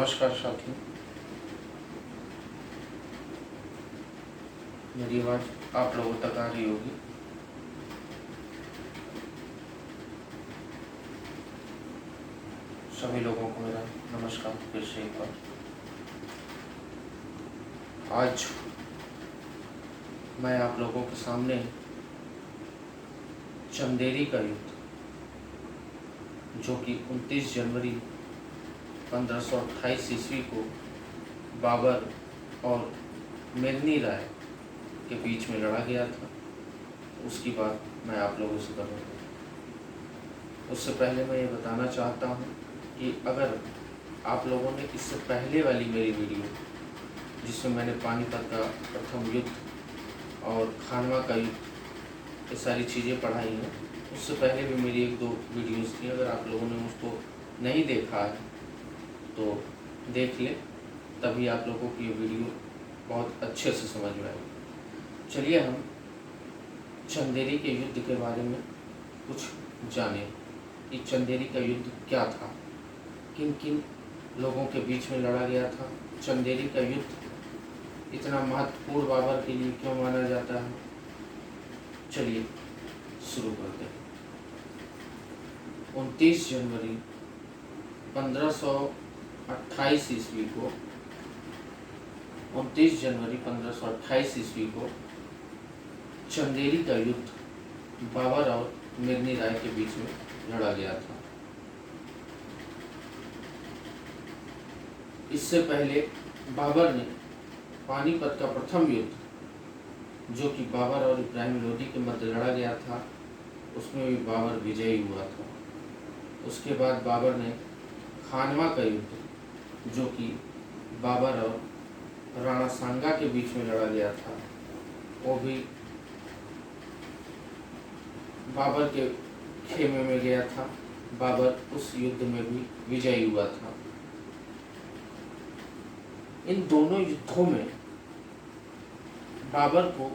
नमस्कार साथियों, मेरी आवाज़ आप लोगों तक आ रही होगी। सभी लोगों को मेरा नमस्कार फिर से एक बार। आज मैं आप लोगों के सामने चंदेरी का युद्ध, जो कि 29 जनवरी 1528 ईस्वी को बाबर और मिरनी राय के बीच में लड़ा गया था, उसकी बात मैं आप लोगों से करूँगा। उससे पहले मैं ये बताना चाहता हूँ कि अगर आप लोगों ने इससे पहले वाली मेरी वीडियो, जिसमें मैंने पानीपत का प्रथम युद्ध और खानवा का युद्ध, ये सारी चीज़ें पढ़ाई हैं, उससे पहले भी मेरी 1-2 वीडियोज़ थी। अगर आप लोगों ने उसको नहीं देखा है तो देख लें, तभी आप लोगों की ये वीडियो बहुत अच्छे से समझ में आएगी। चलिए हम चंदेरी के युद्ध के बारे में कुछ जानें कि चंदेरी का युद्ध क्या था, किन किन लोगों के बीच में लड़ा गया था, चंदेरी का युद्ध इतना महत्वपूर्ण बाबर के लिए क्यों माना जाता है। चलिए शुरू करते हैं। 29 जनवरी 1528 ईस्वी को 29 जनवरी 1528 ईस्वी को चंदेरी का युद्ध बाबर और मिरनी राय के बीच में लड़ा गया था। इससे पहले बाबर ने पानीपत का प्रथम युद्ध, जो कि बाबर और इब्राहिम लोदी के मध्य लड़ा गया था, उसमें भी बाबर विजयी हुआ था। उसके बाद बाबर ने खानवा का युद्ध, जो कि बाबर और राणा सांगा के बीच में लड़ा गया था, वो भी बाबर के खेमे में गया था। बाबर उस युद्ध में भी विजयी हुआ था। इन दोनों युद्धों में बाबर को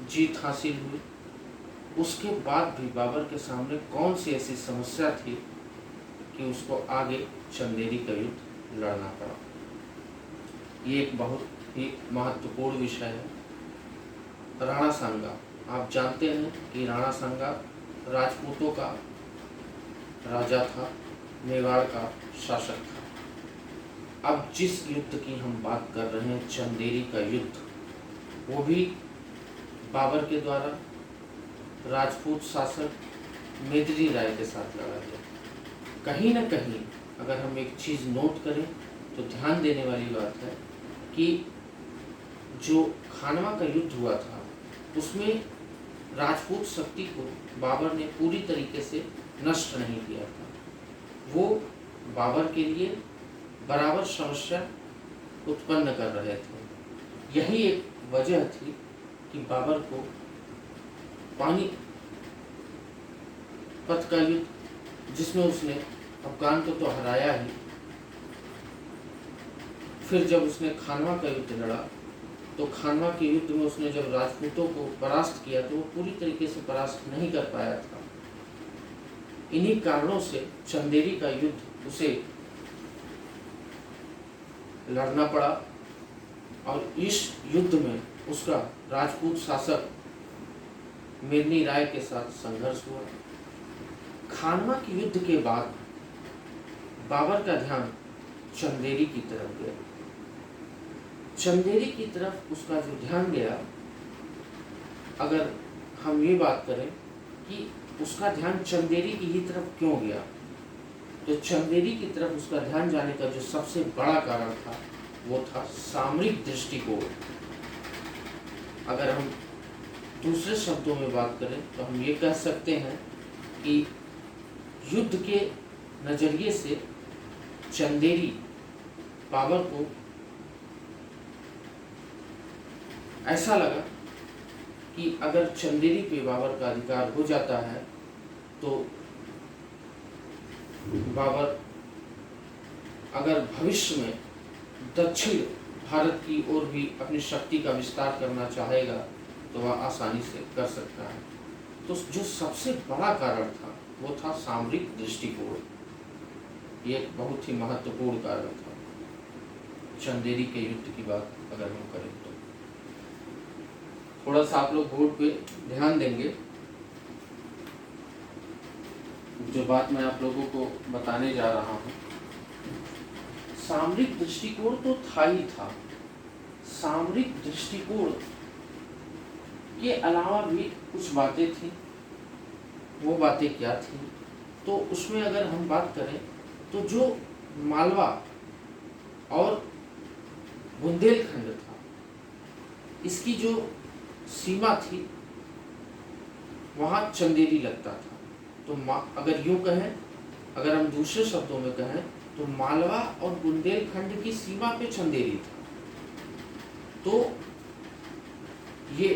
जीत हासिल हुई। उसके बाद भी बाबर के सामने कौन सी ऐसी समस्या थी कि उसको आगे चंदेरी का युद्ध लड़ना पड़ा। ये एक बहुत ही महत्वपूर्ण विषय है। राणा सांगा, आप जानते हैं कि राणा सांगा राजपूतों का राजा था, मेवाड़ का शासक था। अब जिस युद्ध की हम बात कर रहे हैं, चंदेरी का युद्ध, वो भी बाबर के द्वारा राजपूत शासक मिरनी राय के साथ लड़ा गया। कहीं ना कहीं अगर हम एक चीज़ नोट करें तो ध्यान देने वाली बात है कि जो खानवा का युद्ध हुआ था, उसमें राजपूत शक्ति को बाबर ने पूरी तरीके से नष्ट नहीं किया था। वो बाबर के लिए बराबर समस्या उत्पन्न कर रहे थे। यही एक वजह थी कि बाबर को पानीपत का युद्ध, जिसमें उसने अफगान को तो हराया ही, फिर जब उसने खानवा का युद्ध लड़ा तो खानवा के युद्ध में उसने जब राजपूतों को परास्त किया तो वो पूरी तरीके से परास्त नहीं कर पाया था। इन्हीं कारणों से चंदेरी का युद्ध उसे लड़ना पड़ा और इस युद्ध में उसका राजपूत शासक मिरनी राय के साथ संघर्ष हुआ। खानवा के युद्ध के बाद बाबर का ध्यान चंदेरी की तरफ गया। चंदेरी की तरफ उसका जो ध्यान गया, अगर हम ये बात करें कि उसका ध्यान चंदेरी की ही तरफ क्यों गया, तो चंदेरी की तरफ उसका ध्यान जाने का जो सबसे बड़ा कारण था, वो था सामरिक दृष्टिकोण। अगर हम दूसरे शब्दों में बात करें तो हम ये कह सकते हैं कि युद्ध के नज़रिए से चंदेरी बाबर को ऐसा लगा कि अगर चंदेरी पे बाबर का अधिकार हो जाता है तो बाबर अगर भविष्य में दक्षिण भारत की ओर भी अपनी शक्ति का विस्तार करना चाहेगा तो वह आसानी से कर सकता है। तो जो सबसे बड़ा कारण था वो था सामरिक दृष्टिकोण। ये एक बहुत ही महत्वपूर्ण कारण था। चंदेरी के युद्ध की बात अगर हम करें तो थोड़ा सा आप लोग बोर्ड पे ध्यान देंगे। जो बात मैं आप लोगों को बताने जा रहा हूँ, सामरिक दृष्टिकोण तो था ही था। सामरिक दृष्टिकोण के अलावा भी कुछ बातें थी। वो बातें क्या थी? तो उसमें अगर हम बात करें तो जो मालवा और बुंदेलखंड था, इसकी जो सीमा थी वहाँ चंदेरी लगता था। तो अगर यूँ कहें, अगर हम दूसरे शब्दों में कहें तो मालवा और बुंदेलखंड की सीमा पे चंदेरी था। तो ये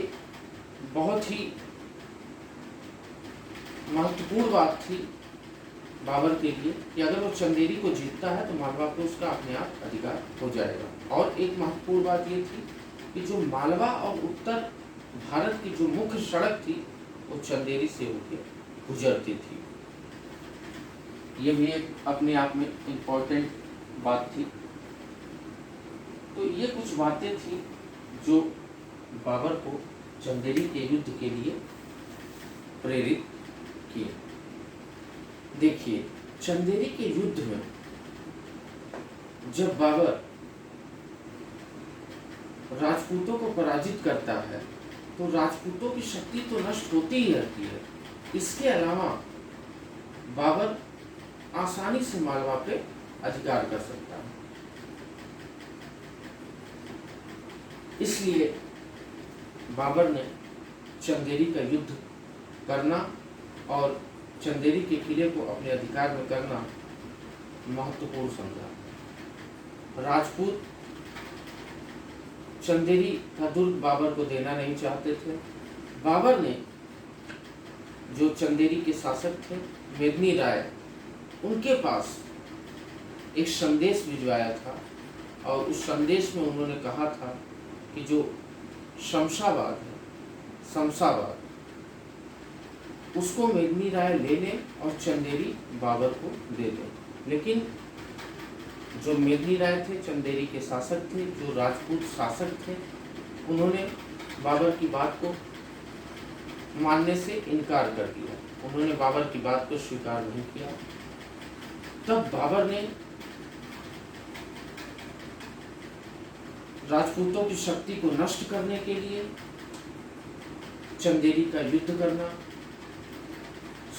बहुत ही महत्वपूर्ण बात थी बाबर के लिए कि अगर वो चंदेरी को जीतता है तो मालवा पे उसका अपने आप अधिकार हो जाएगा। और एक महत्वपूर्ण बात ये थी कि जो मालवा और उत्तर भारत की जो मुख्य सड़क थी वो चंदेरी से होकर गुजरती थी। ये भी एक अपने आप में इम्पोर्टेंट बात थी। तो ये कुछ बातें थी जो बाबर को चंदेरी के युद्ध के लिए प्रेरित किए। देखिए, चंदेरी के युद्ध में जब बाबर राजपूतों को पराजित करता है तो राजपूतों की शक्ति तो नष्ट होती ही रहती है। इसके अलावा बाबर आसानी से मालवा पे अधिकार कर सकता है। इसलिए बाबर ने चंदेरी का युद्ध करना और चंदेरी के किले को अपने अधिकार में करना महत्वपूर्ण समझा। राजपूत चंदेरी का दुर्ग बाबर को देना नहीं चाहते थे। बाबर ने जो चंदेरी के शासक थे मेदिनी राय, उनके पास एक संदेश भिजवाया था और उस संदेश में उन्होंने कहा था कि जो शमशाबाद है, शमशाबाद, उसको मेदिनी राय ले लें और चंदेरी बाबर को दे दें। लेकिन जो मेदिनी राय थे, चंदेरी के शासक थे, जो राजपूत शासक थे, उन्होंने बाबर की बात को मानने से इनकार कर दिया। उन्होंने बाबर की बात को स्वीकार नहीं किया। तब बाबर ने राजपूतों की शक्ति को नष्ट करने के लिए चंदेरी का युद्ध करना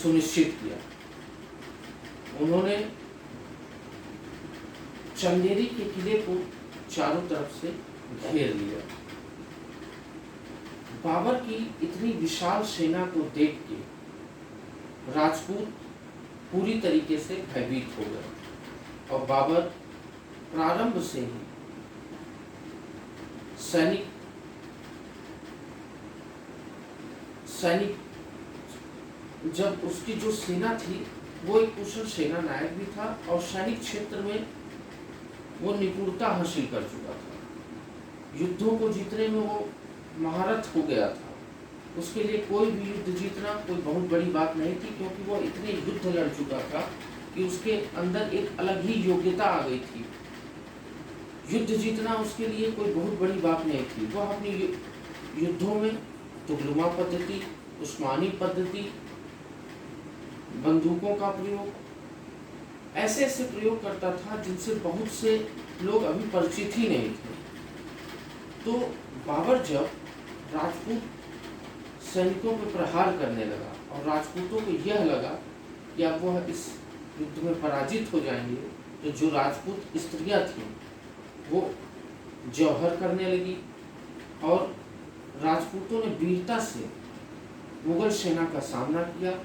सुनिश्चित किया। उन्होंने चंदेरी के किले को चारों तरफ से घेर लिया। बाबर की इतनी विशाल सेना को देख के राजपूत पूरी तरीके से भयभीत हो गए और बाबर प्रारंभ से ही सैनिक जब उसकी जो सेना थी वो एक कुशल सेना नायक भी था और सैनिक क्षेत्र में वो निपुणता हासिल कर चुका था। युद्धों को जीतने में वो महारथ हो गया था। उसके लिए कोई भी युद्ध जीतना कोई बहुत बड़ी बात नहीं थी, क्योंकि वो इतने युद्ध लड़ चुका था कि उसके अंदर एक अलग ही योग्यता आ गई थी। युद्ध जीतना उसके लिए कोई बहुत बड़ी बात नहीं थी। वह अपनी युद्धों में तुगलमा पद्धति, उस्मानी पद्धति, बंदूकों का प्रयोग, ऐसे ऐसे प्रयोग करता था जिनसे बहुत से लोग अभी परिचित ही नहीं थे। तो बाबर जब राजपूत सैनिकों पर प्रहार करने लगा और राजपूतों को यह लगा कि अब वह इस युद्ध में पराजित हो जाएंगे, तो जो राजपूत स्त्रियां थीं वो जौहर करने लगी और राजपूतों ने वीरता से मुगल सेना का सामना किया,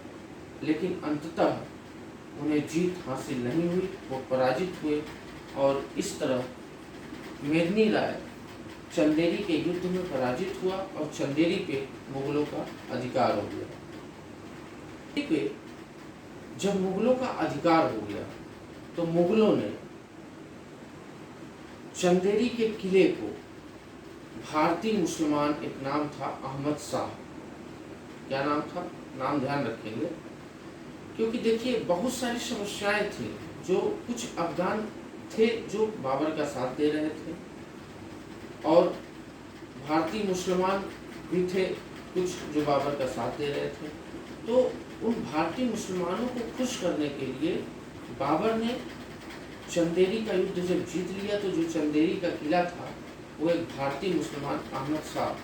लेकिन अंततः उन्हें जीत हासिल नहीं हुई। वो पराजित हुए और इस तरह मेदिनी राय चंदेरी के युद्ध में पराजित हुआ और चंदेरी पे मुगलों का अधिकार हो गया। पे जब मुगलों का अधिकार हो गया तो मुगलों ने चंदेरी के किले को, भारतीय मुसलमान एक नाम था अहमद शाह, क्या नाम था, नाम ध्यान रखेंगे, क्योंकि देखिए बहुत सारी समस्याएं थी। जो कुछ अफगान थे जो बाबर का साथ दे रहे थे, और भारतीय मुसलमान भी थे कुछ जो बाबर का साथ दे रहे थे। तो उन भारतीय मुसलमानों को खुश करने के लिए बाबर ने चंदेरी का युद्ध जब जीत लिया, तो जो चंदेरी का किला था वो एक भारतीय मुसलमान अहमद शाह,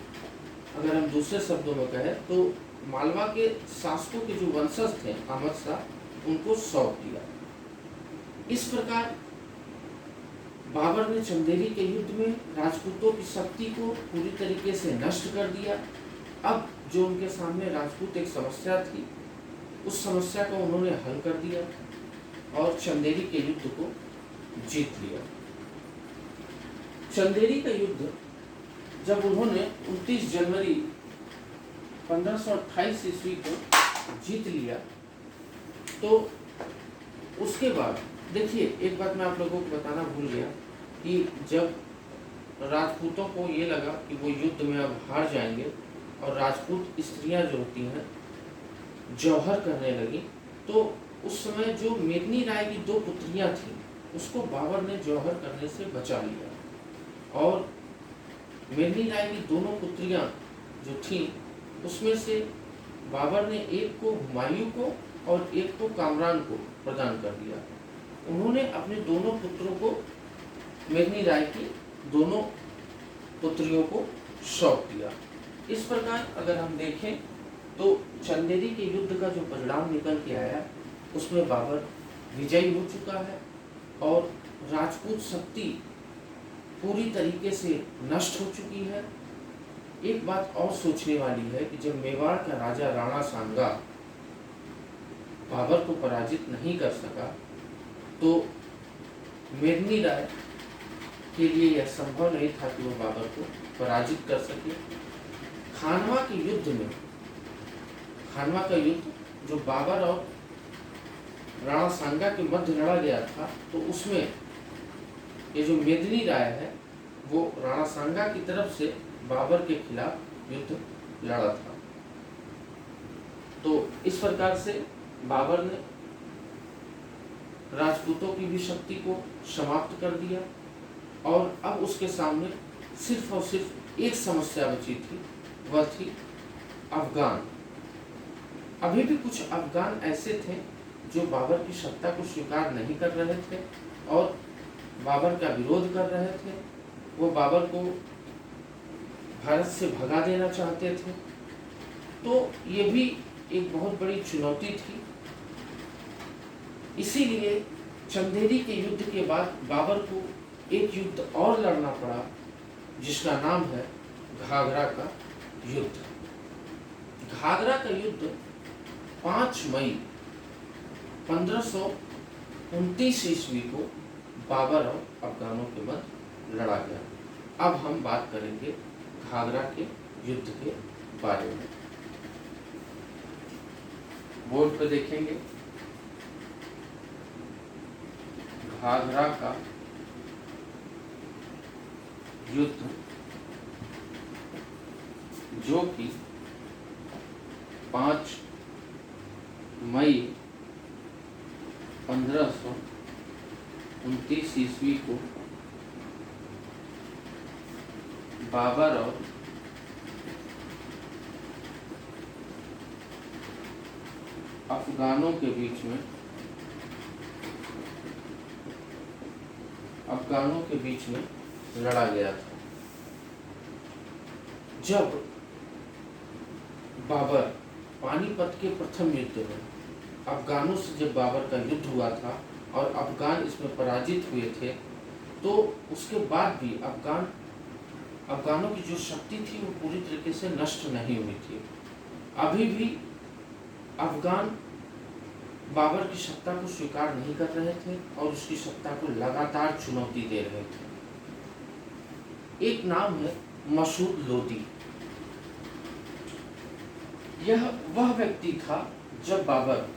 अगर हम दूसरे शब्दों में कहें तो मालवा के शासकों के जो वंशज थे अहमद शाह, उनको सौंप दिया। इस प्रकार बाबर ने चंदेरी के युद्ध में राजपूतों की शक्ति को पूरी तरीके से नष्ट कर दिया। अब जो उनके सामने राजपूत एक समस्या थी, उस समस्या को उन्होंने हल कर दिया और चंदेरी के युद्ध को जीत लिया। चंदेरी का युद्ध जब उन्होंने 29 जनवरी 1528 ईस्वी को जीत लिया, तो उसके बाद देखिए, एक बात मैं आप लोगों को बताना भूल गया कि जब राजपूतों को ये लगा कि वो युद्ध में अब हार जाएंगे और राजपूत स्त्रियां जो होती हैं जौहर करने लगी, तो उस समय जो मेदिनी राय की 2 पुत्रियां थीं, उसको बाबर ने जौहर करने से बचा लिया। और मेदिनी राय की दोनों पुत्रियां जो थीं, उसमें से बाबर ने एक को हुमायूं को और एक को कामरान को प्रदान कर दिया। उन्होंने अपने दोनों पुत्रों को मेदिनी राय की दोनों पुत्रियों को सौंप दिया। इस प्रकार अगर हम देखें तो चंदेरी के युद्ध का जो परिणाम निकल के आया, उसमें बाबर विजयी हो चुका है और राजपूत शक्ति पूरी तरीके से नष्ट हो चुकी है। एक बात और सोचने वाली है कि जब मेवाड़ का राजा राणा सांगा बाबर को पराजित नहीं कर सका, तो मेदिनी राय के लिए यह संभव नहीं था कि वो बाबर को पराजित कर सके। खानवा के युद्ध में, खानवा का युद्ध जो बाबर और राणा सांगा के मध्य लड़ा गया था, तो उसमें ये जो मेदिनी राय है वो राणा सांगा की तरफ से बाबर के खिलाफ युद्ध लड़ा था। तो इस प्रकार से बाबर ने राजपूतों की भी शक्ति को समाप्त कर दिया और अब उसके सामने सिर्फ और सिर्फ एक समस्या बची थी, वह थी अफगान। अभी भी कुछ अफगान ऐसे थे जो बाबर की सत्ता को स्वीकार नहीं कर रहे थे और बाबर का विरोध कर रहे थे। वो बाबर को भारत से भगा देना चाहते थे। तो ये भी एक बहुत बड़ी चुनौती थी। इसीलिए चंदेरी के युद्ध के बाद बाबर को एक युद्ध और लड़ना पड़ा, जिसका नाम है घाघरा का युद्ध। घाघरा का युद्ध 5 मई 1529 ईस्वी को बाबर और अफगानों के मध्य लड़ा गया। अब हम बात करेंगे घाघरा के युद्ध के बारे में। बोर्ड पर देखेंगे घाघरा का युद्ध, जो कि 5 मई 1529 ईस्वी को बाबर और अफगानों के बीच में लड़ा गया था। जब बाबर पानीपत के प्रथम युद्ध में अफगानों से जब बाबर का युद्ध हुआ था और अफगान इसमें पराजित हुए थे, तो उसके बाद भी अफगानों की जो शक्ति थी वो पूरी तरीके से नष्ट नहीं हुई थी। अभी भी अफगान बाबर की सत्ता को स्वीकार नहीं कर रहे थे और उसकी सत्ता को लगातार चुनौती दे रहे थे। एक नाम है मसूद लोदी। यह वह व्यक्ति था, जब बाबर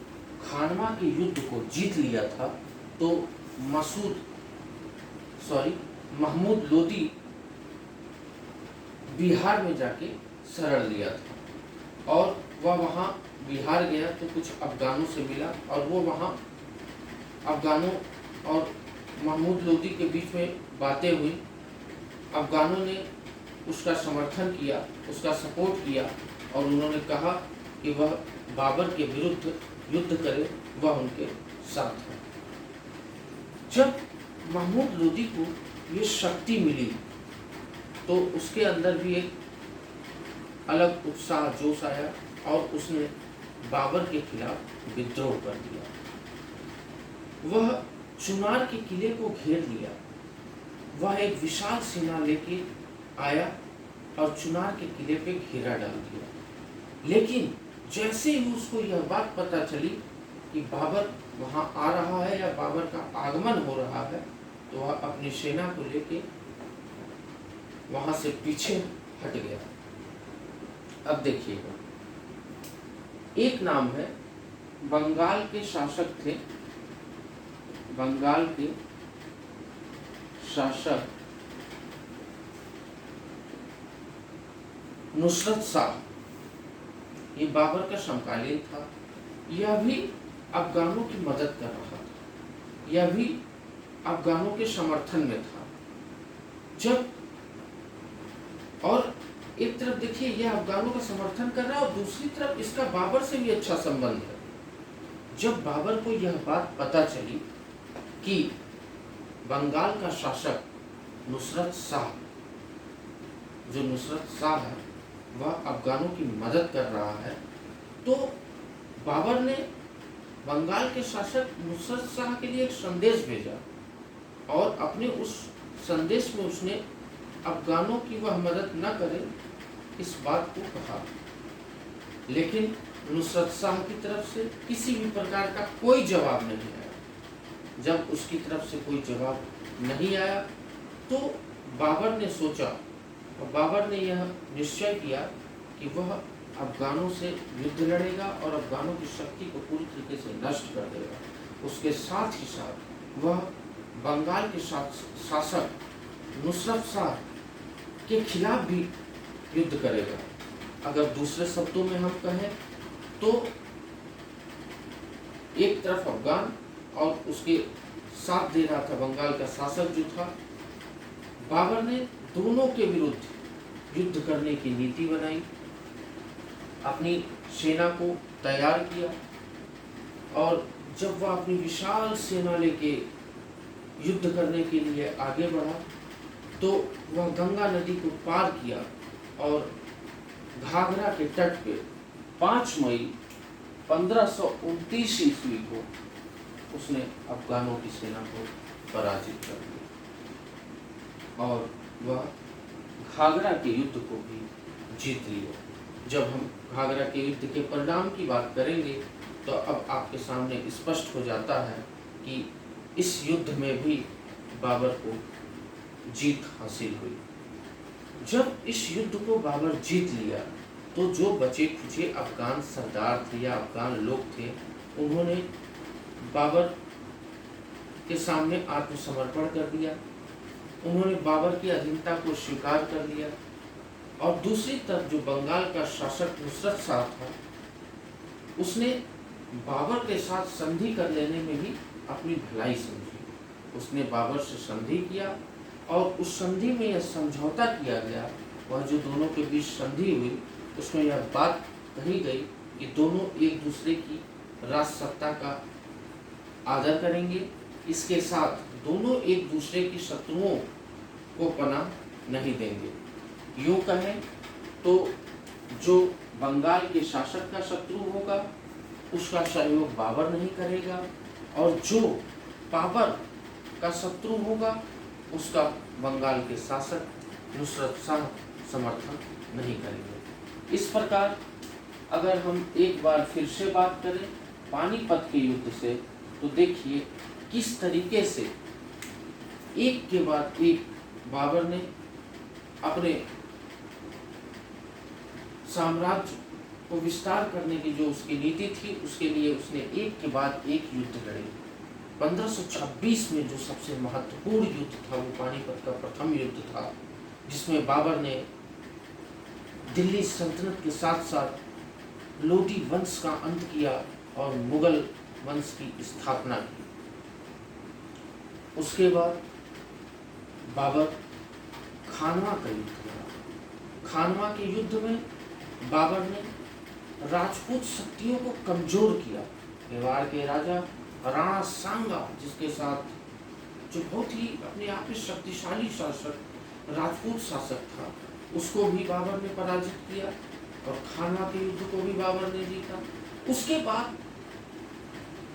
खानवा के युद्ध को जीत लिया था तो महमूद लोदी बिहार में जाके शरण लिया था और वह वहाँ बिहार गया तो कुछ अफगानों से मिला और वो वहाँ अफगानों और महमूद लोदी के बीच में बातें हुई। अफगानों ने उसका समर्थन किया, उसका सपोर्ट किया और उन्होंने कहा कि वह बाबर के विरुद्ध युद्ध करे, वह उनके साथ है। जब महमूद लोदी को ये शक्ति मिली तो उसके अंदर भी एक अलग उत्साह, जोश आया और उसने बाबर के खिलाफ विद्रोह कर दिया। वह चुनार के किले को घेर लिया। वह एक विशाल सेना लेके आया और चुनार के किले पे घेरा डाल दिया। लेकिन जैसे ही उसको यह बात पता चली कि बाबर वहां आ रहा है या बाबर का आगमन हो रहा है, तो वह अपनी सेना को लेके वहां से पीछे हट गया। अब देखिएगा, एक नाम है, बंगाल के शासक थे, बंगाल के शासक नुसरत शाह, ये बाबर का समकालीन था। यह भी अफगानों की मदद कर रहा था, यह भी अफगानों के समर्थन में था। जब और एक तरफ देखिए यह अफगानों का समर्थन कर रहा है और दूसरी तरफ इसका बाबर से भी अच्छा संबंध है। जब बाबर को यह बात पता चली कि बंगाल का शासक नुसरत शाह, जो नुसरत शाह है, वह अफगानों की मदद कर रहा है, तो बाबर ने बंगाल के शासक नुसरत शाह के लिए एक संदेश भेजा और अपने उस संदेश में उसने अफगानों की वह मदद न करे इस बात को कहा। लेकिन नुसरत शाह की तरफ से किसी भी प्रकार का कोई जवाब नहीं आया। जब उसकी तरफ से कोई जवाब नहीं आया तो बाबर ने सोचा और बाबर ने यह निश्चय किया कि वह अफगानों से युद्ध लड़ेगा और अफगानों की शक्ति को पूरी तरीके से नष्ट कर देगा। उसके साथ ही साथ वह बंगाल के शासक नुसरत शाह के खिलाफ भी युद्ध करेगा। अगर दूसरे शब्दों में हम कहें तो एक तरफ अफगान और उसके साथ दे रहा था बंगाल का शासक जो था। बाबर ने दोनों के विरुद्ध युद्ध करने की नीति बनाई, अपनी सेना को तैयार किया और जब वह अपनी विशाल सेना लेके युद्ध करने के लिए आगे बढ़ा तो वह गंगा नदी को पार किया और घाघरा के तट पे 5 मई 1529 ईस्वी को उसने अफगानों की सेना को पराजित कर दिया और वह घाघरा के युद्ध को भी जीत लिया। जब हम घाघरा के युद्ध के परिणाम की बात करेंगे तो अब आपके सामने स्पष्ट हो जाता है कि इस युद्ध में भी बाबर को जीत हासिल हुई। जब इस युद्ध को बाबर जीत लिया तो जो बचे खुचे अफगान सरदार थे या अफगान लोग थे, उन्होंने बाबर के सामने आत्मसमर्पण कर दिया। उन्होंने बाबर की अधीनता को स्वीकार कर लिया और दूसरी तरफ जो बंगाल का शासक नुसरत शाह था, उसने बाबर के साथ संधि कर लेने में भी अपनी भलाई समझी। उसने बाबर से संधि किया और उस संधि में यह समझौता किया गया, वह जो दोनों के बीच संधि हुई उसमें यह बात कही गई कि दोनों एक दूसरे की राज सत्ता का आदर करेंगे, इसके साथ दोनों एक दूसरे की शत्रुओं को पनाह नहीं देंगे। यूँ कहें तो जो बंगाल के शासक का शत्रु होगा उसका सहयोग बाबर नहीं करेगा और जो बाबर का शत्रु होगा उसका बंगाल के शासक नुसरत शाह समर्थन नहीं करेंगे। इस प्रकार अगर हम एक बार फिर से बात करें पानीपत के युद्ध से, तो देखिए किस तरीके से एक के बाद एक बाबर ने अपने साम्राज्य को विस्तार करने की जो उसकी नीति थी उसके लिए उसने एक के बाद एक युद्ध लड़े। 1526 में जो सबसे महत्वपूर्ण युद्ध था वो पानीपत का प्रथम युद्ध था, जिसमें बाबर ने दिल्ली सल्तनत के साथ साथ लोधी वंश का अंत किया और मुगल वंश की स्थापना की। उसके बाद बाबर खानवा का युद्ध लड़ा। खानवा के युद्ध में बाबर ने राजपूत शक्तियों को कमजोर किया। मेवाड़ के राजा राणा सांगा, जिसके साथ जो बहुत ही अपने आप में शक्तिशाली शासक, राजपूत शासक था, उसको भी बाबर ने पराजित किया और खानवा के युद्ध को भी बाबर ने जीता। उसके बाद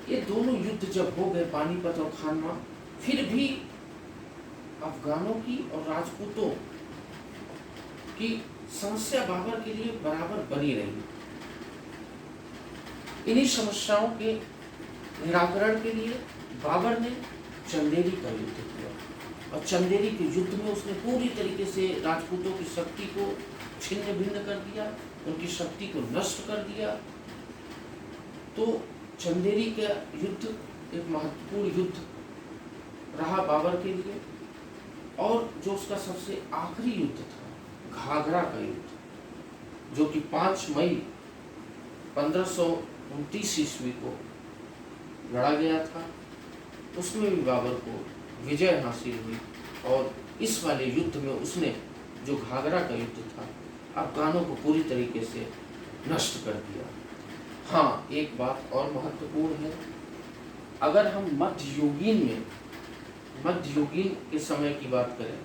ये दोनों युद्ध जब हो गए, पानीपत और खानवा, फिर भी अफगानों की और राजपूतों की समस्या बाबर के लिए बराबर बनी रही। इन्हीं समस्याओं के निराकरण के लिए बाबर ने चंदेरी का युद्ध किया और चंदेरी के युद्ध में उसने पूरी तरीके से राजपूतों की शक्ति को छिन्न भिन्न कर दिया, उनकी शक्ति को नष्ट कर दिया। तो चंदेरी का युद्ध एक महत्वपूर्ण युद्ध रहा बाबर के लिए। और जो उसका सबसे आखिरी युद्ध था, घाघरा का युद्ध, जो कि 5 मई 1529 ईस्वी को लड़ा गया था, उसमें भी बाबर को विजय हासिल हुई। और इस वाले युद्ध में उसने, जो घाघरा का युद्ध था, अफगानों को पूरी तरीके से नष्ट कर दिया। हाँ, एक बात और महत्वपूर्ण है, अगर हम मध्ययुगीन के समय की बात करें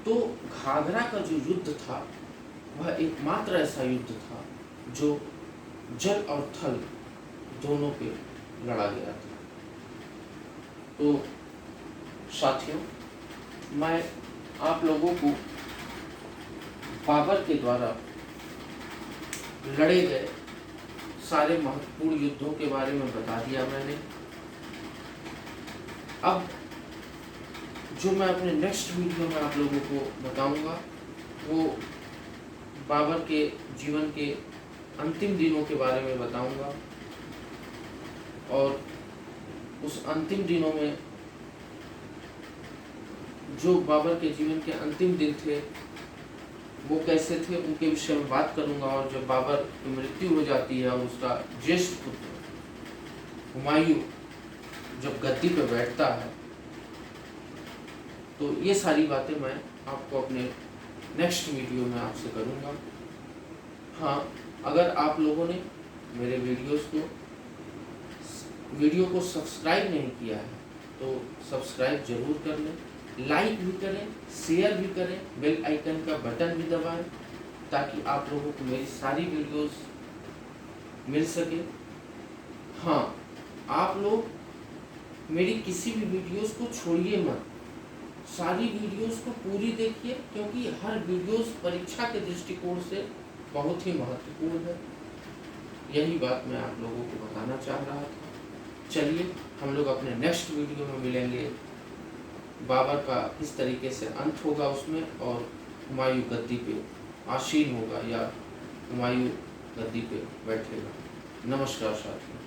तो घाघरा का जो युद्ध था वह एकमात्र ऐसा युद्ध था जो जल और थल दोनों पे लड़ा गया था। तो साथियों, मैं आप लोगों को बाबर के द्वारा लड़े गए सारे महत्वपूर्ण युद्धों के बारे में बता दिया मैंने। अब जो मैं अपने नेक्स्ट वीडियो में आप लोगों को बताऊंगा वो बाबर के जीवन के अंतिम दिनों के बारे में बताऊंगा। और उस अंतिम दिनों में जो बाबर के जीवन के अंतिम दिन थे वो कैसे थे, उनके विषय में बात करूंगा। और जब बाबर की मृत्यु हो जाती है और उसका ज्येष्ठ पुत्र हुमायूं जब गद्दी पर बैठता है, तो ये सारी बातें मैं आपको अपने नेक्स्ट वीडियो में आपसे करूंगा। हाँ, अगर आप लोगों ने मेरे वीडियो को सब्सक्राइब नहीं किया है तो सब्सक्राइब जरूर कर लें, लाइक भी करें, शेयर भी करें, बेल आइकन का बटन भी दबाएं ताकि आप लोगों को मेरी सारी वीडियोस मिल सके। हाँ, आप लोग मेरी किसी भी वीडियोस को छोड़िए मत, सारी वीडियोस को पूरी देखिए, क्योंकि हर वीडियोस परीक्षा के दृष्टिकोण से बहुत ही महत्वपूर्ण है। यही बात मैं आप लोगों को बताना चाह रहा था। चलिए, हम लोग अपने नेक्स्ट वीडियो में मिलेंगे। बाबर का किस तरीके से अंत होगा उसमें, और हुमायूं गद्दी पे आसीन होगा या हुमायूं गद्दी पे बैठेगा। नमस्कार साथियों।